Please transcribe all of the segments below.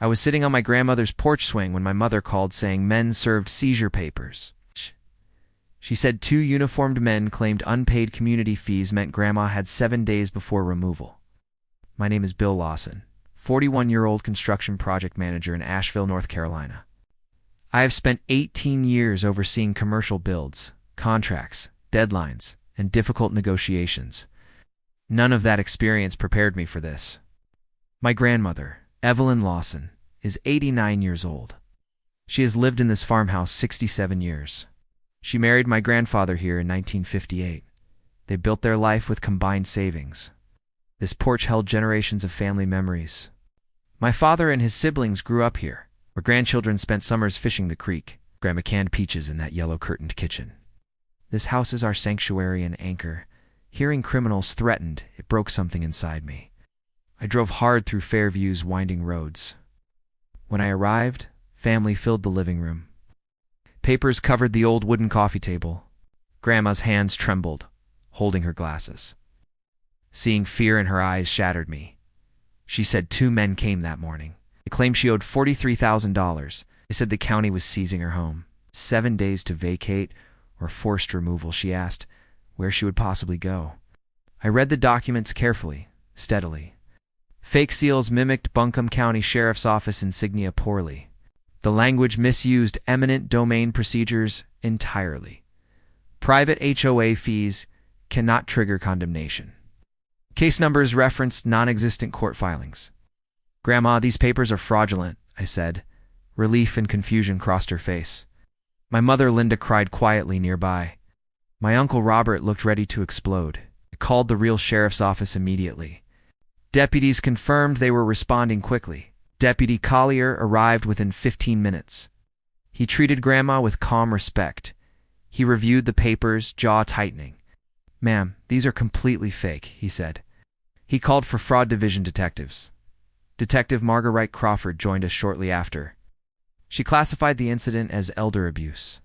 I was sitting on my grandmother's porch swing when my mother called saying men served seizure papers. She said 2 uniformed men claimed unpaid community fees meant Grandma had 7 days before removal. My name is Bill Lawson, 41-year-old construction project manager in Asheville, North Carolina. I have spent 18 years overseeing commercial builds, contracts, deadlines, and difficult negotiations. None of that experience prepared me for this. My grandmother, Evelyn Lawson, is 89 years old. She has lived in this farmhouse 67 years. She married my grandfather here in 1958. They built their life with combined savings. This porch held generations of family memories. My father and his siblings grew up here, where grandchildren spent summers fishing the creek. Grandma canned peaches in that yellow-curtained kitchen. This house is our sanctuary and anchor. Hearing criminals threatened, it broke something inside me. I drove hard through Fairview's winding roads. When I arrived, family filled the living room. Papers covered the old wooden coffee table. Grandma's hands trembled, holding her glasses. Seeing fear in her eyes shattered me. She said 2 men came that morning. They claimed she owed $43,000. They said the county was seizing her home. 7 days to vacate or forced removal, she asked where she would possibly go. I read the documents carefully, steadily. Fake seals mimicked Buncombe County Sheriff's Office insignia poorly. The language misused eminent domain procedures entirely. Private HOA fees cannot trigger condemnation. Case numbers referenced non-existent court filings. "Grandma, these papers are fraudulent," I said. Relief and confusion crossed her face. My mother Linda cried quietly nearby. My uncle Robert looked ready to explode. I called the real sheriff's office immediately. Deputies confirmed they were responding quickly. Deputy Collier arrived within 15 minutes. He treated Grandma with calm respect. He reviewed the papers, jaw tightening. "Ma'am, these are completely fake," he said. He called for fraud division detectives. Detective Marguerite Crawford joined us shortly after. She classified the incident as elder abuse.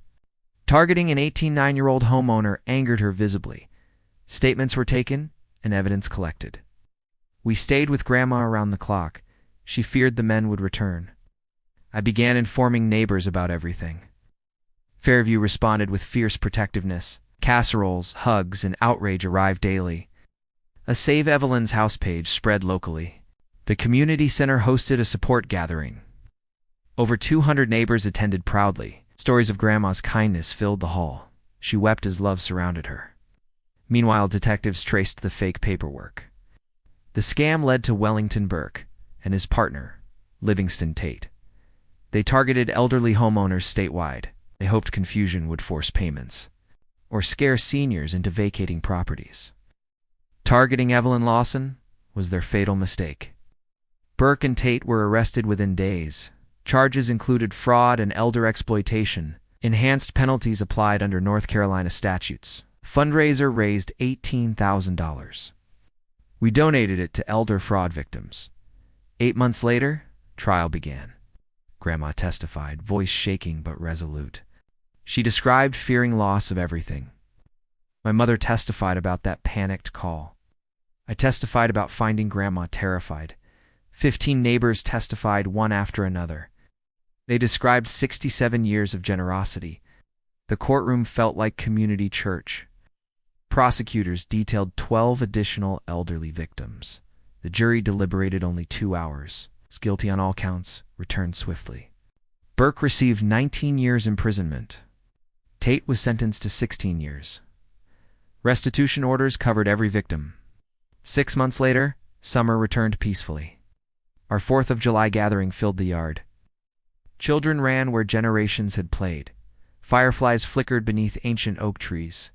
Targeting an 89-year-old homeowner angered her visibly. Statements were taken and evidence collected. We stayed with Grandma around the clock. She feared the men would return. I began informing neighbors about everything. Fairview responded with fierce protectiveness. Casseroles, hugs, and outrage arrived daily. A Save Evelyn's House page spread locally. The community center hosted a support gathering. Over 200 neighbors attended proudly. Stories of Grandma's kindness filled the hall. She wept as love surrounded her. Meanwhile, detectives traced the fake paperwork. The scam led to Wellington Burke and his partner, Livingston Tate. They targeted elderly homeowners statewide. They hoped confusion would force payments or scare seniors into vacating properties. Targeting Evelyn Lawson was their fatal mistake. Burke and Tate were arrested within days. Charges included fraud and elder exploitation. Enhanced penalties applied under North Carolina statutes. Fundraiser raised $18,000. We donated it to elder fraud victims. 8 months later, trial began. Grandma testified, voice shaking but resolute. She described fearing loss of everything. My mother testified about that panicked call. I testified about finding Grandma terrified. 15 neighbors testified, one after another. They described 67 years of generosity. The courtroom felt like community church. Prosecutors detailed 12 additional elderly victims. The jury deliberated only 2 hours. Was guilty on all counts, returned swiftly. Burke received 19 years imprisonment. Tate was sentenced to 16 years. Restitution orders covered every victim. 6 months later, summer returned peacefully. Our 4th of July gathering filled the yard. Children ran where generations had played. Fireflies flickered beneath ancient oak trees.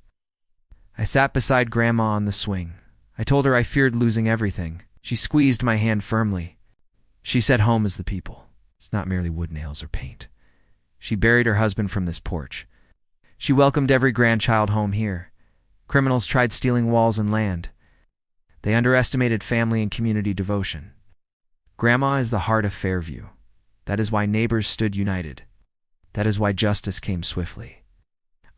I sat beside Grandma on the swing. I told her I feared losing everything. She squeezed my hand firmly. She said home is the people. It's not merely wood nails or paint. She buried her husband from this porch. She welcomed every grandchild home here. Criminals tried stealing walls and land. They underestimated family and community devotion. Grandma is the heart of Fairview. That is why neighbors stood united. That is why justice came swiftly.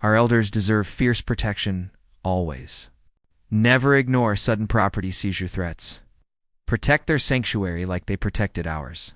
Our elders deserve fierce protection, always. Never ignore sudden property seizure threats. Protect their sanctuary like they protected ours.